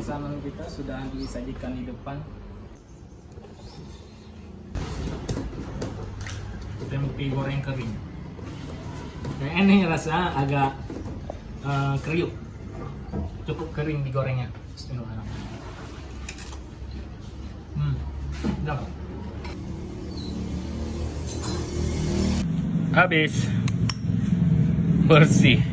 pesanan kita sudah disajikan di depan. Tempe goreng kering. Nah, ini rasa agak kriuk. Cukup kering digorengnya. Bismillahirrahmanirrahim. Sedap. Habis. Bersih.